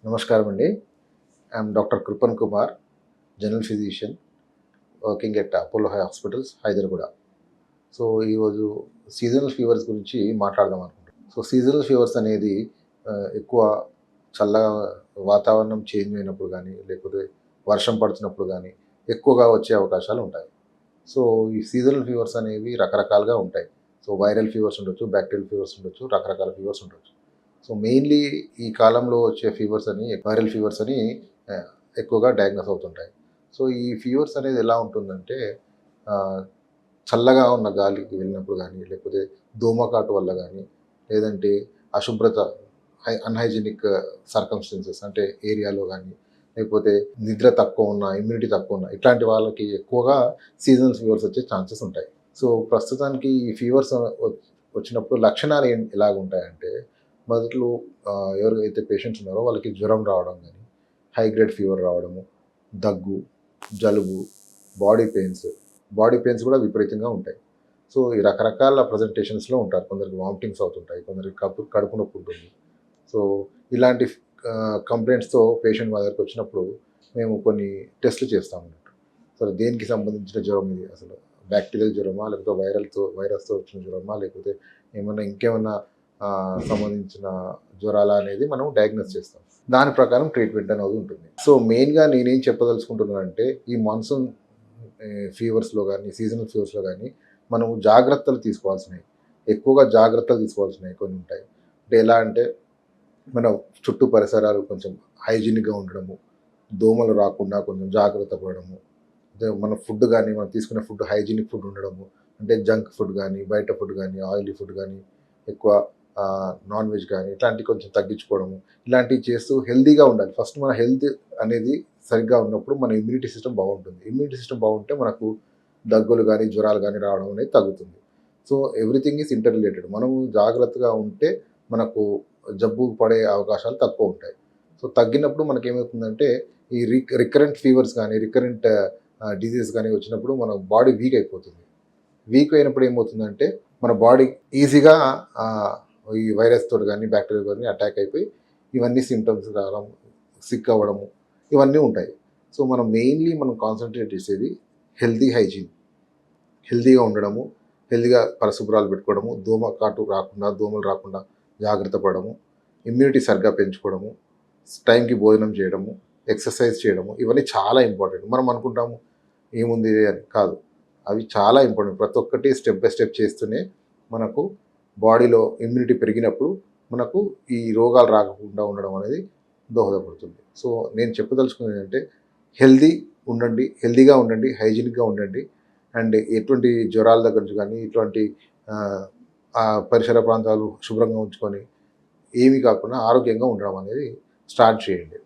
నమస్కారం అండి. I'm doctor Kripan Kumar, general physician working at Apollo hospitals, Hyderabad. So, ఈరోజు సీజనల్ ఫీవర్స్ గురించి మాట్లాడదాం అనుకుంటున్నాను. సో, సీజనల్ ఫీవర్స్ అనేది ఎక్కువ చల్లగా వాతావరణం చేంజ్ అయినప్పుడు కానీ, లేకపోతే వర్షం పడుతున్నప్పుడు కానీ ఎక్కువగా వచ్చే అవకాశాలు ఉంటాయి. సో, ఈ సీజనల్ ఫీవర్స్ అనేవి రకరకాలుగా ఉంటాయి. సో, వైరల్ ఫీవర్స్ ఉండొచ్చు, బ్యాక్టీరియల్ ఫీవర్స్ ఉండొచ్చు, రకరకాల ఫీవర్స్ ఉండొచ్చు. సో, మెయిన్‌లీ ఈ కాలంలో వచ్చే ఫీవర్స్ అని వైరల్ ఫీవర్స్ అని ఆహ్, ఎక్కువగా డయాగ్నోస్ అవుతుంటాయి. సో, ఈ ఫీవర్స్ అనేది ఎలా ఉంటుందంటే ఆహ్, చల్లగా ఉన్న గాలికి వెళ్ళినప్పుడు గానీ, లేకపోతే దోమకాటు వల్ల గానీ, లేదంటే అశుభ్రత అన్‌హైజీనిక్ సర్కమ్‌స్టాన్సెస్ అంటే ఏరియాలో గానీ, లేకపోతే నిద్ర తక్కువ ఉన్న, ఇమ్యూనిటీ తక్కువ ఉన్న ఇట్లాంటి వాళ్ళకి ఎక్కువగా సీజనల్ ఫీవర్స్ వచ్చే ఛాన్సెస్ ఉంటాయి. సో, ప్రస్తుతానికి ఈ ఫీవర్స్ వచ్చినప్పుడు లక్షణాలు ఎలాగుంటాయంటే మొదట్లో ఎవరైతే పేషెంట్స్ ఉన్నారో వాళ్ళకి జ్వరం రావడం గానీ, హై గ్రేడ్ ఫీవర్ రావడము, దగ్గు, జలుబు, బాడీ పెయిన్స్, బాడీ పెయిన్స్ కూడా విపరీతంగా ఉంటాయి. సో, ఈ రకరకాల ప్రెజెంటేషన్స్‌లో ఉంటారు. కొందరికి వామిటింగ్స్ అవుతుంటాయి, కొందరికి కడుపు నొప్పి ఉంటుంది. సో, ఇలాంటి కంప్లెయింట్స్‌తో పేషెంట్ మా దగ్గరకొచ్చినప్పుడు మేము కొన్ని టెస్టులు చేస్తామన్నట్టు. సో, దేనికి సంబంధించిన జ్వరం ఇది అసలు? బ్యాక్టీరియల్ జ్వరమా? లేకపోతే వైరస్‌తో వచ్చిన జ్వరమా? లేకపోతే ఇంకేమన్నా సంబంధించిన జ్వరాలా అనేది మనం డయాగ్నోస్ చేస్తాం. దాని ప్రకారం ట్రీట్మెంట్ అనేది ఉంటుంది. సో, మెయిన్‌గా నేనేం చెప్పదలుచుకుంటున్నానంటే ఈ మాన్సూన్ ఫీవర్స్‌లో గానీ, సీజనల్ ఫీవర్స్‌లో గానీ మనము జాగ్రత్తలు తీసుకోవాల్సినయి. ఎక్కువగా జాగ్రత్తలు తీసుకోవాల్సినయి కొన్ని ఉంటాయి. అంటే ఎలా అంటే మన చుట్టూ పరిసరాలు కొంచెం హైజీనిక్‌గా ఉండడము, దోమలు రాకుండా కొంచెం జాగ్రత్త పడడము. అదే మన ఫుడ్ గానీ, మనం తీసుకునే ఫుడ్ హైజీనిక్ ఫుడ్ ఉండడము. అంటే జంక్ ఫుడ్ గానీ, బయట ఫుడ్ గానీ, ఆయిలీ ఫుడ్ గానీ, ఎక్కువ నాన్ వెజ్ గానీ ఇట్లాంటివి కొంచెం తగ్గించుకోవడము. ఇలాంటివి చేస్తూ హెల్తీగా ఉండాలి. ఫస్ట్ మన హెల్త్ అనేది సరిగ్గా ఉన్నప్పుడు మన ఇమ్యూనిటీ సిస్టమ్ బాగుంటుంది. ఇమ్యూనిటీ సిస్టమ్ బాగుంటే మనకు దగ్గులు గానీ, జ్వరాలు గానీ రావడం అనేది తగ్గుతుంది. So, everything is inter related. మనము జాగ్రత్తగా ఉంటే మనకు జబ్బు పడే అవకాశాలు తక్కువుంటాయి. సో, తగ్గినప్పుడు మనకేమవుతుందంటే ఈ రికరెంట్ ఫీవర్స్ గానీ, రికరెంట్ డిసీజెస్ గానీ వచ్చినప్పుడు మన బాడీ వీక్ అయిపోతుంది. వీక్ అయినప్పుడు ఏమవుతుందంటే మన బాడీ ఈజీగా ఈ వైరస్ తోటి గానీ, బ్యాక్టీరియా గానీ అటాక్ అయిపోయి ఇవన్నీ సింప్టమ్స్ రావడం, సిక్ అవ్వడము ఇవన్నీ ఉంటాయి. సో, మనం మెయిన్‌లీ మనం కాన్సంట్రేట్ చేసేది హెల్తీ హైజీన్. హెల్తీగా ఉండడము, హెల్తీగా పరిశుభ్రాలు పెట్టుకోవడము, దోమలు రాకుండా జాగ్రత్త పడడము, ఇమ్యూనిటీ సరిగ్గా పెంచుకోవడము, టైంకి భోజనం చేయడము, ఎక్సర్సైజ్ చేయడము ఇవన్నీ చాలా ఇంపార్టెంట్. మనం అనుకుంటాము ఏముంది అని కాదు. అవి చాలా ఇంపార్టెంట్. ప్రతి ఒక్కటి స్టెప్ బై స్టెప్ చేస్తూనే మనకు బాడీలో ఇమ్యూనిటీ పెరిగినప్పుడు మనకు ఈ రోగాలు రాకుండా ఉండడం అనేది దోహదపడుతుంది. సో, నేను చెప్పదలుచుకున్నది ఏంటంటే హెల్తీగా ఉండండి, హైజీనిక్‌గా ఉండండి. అండ్ ఎటువంటి జ్వరాల దగ్గర నుంచి కానీ, ఇటువంటి ఆహ్, పరిసర ప్రాంతాలు శుభ్రంగా ఉంచుకొని, ఏమీ కాకుండా ఆరోగ్యంగా ఉండడం అనేది స్టార్ట్ చేయండి.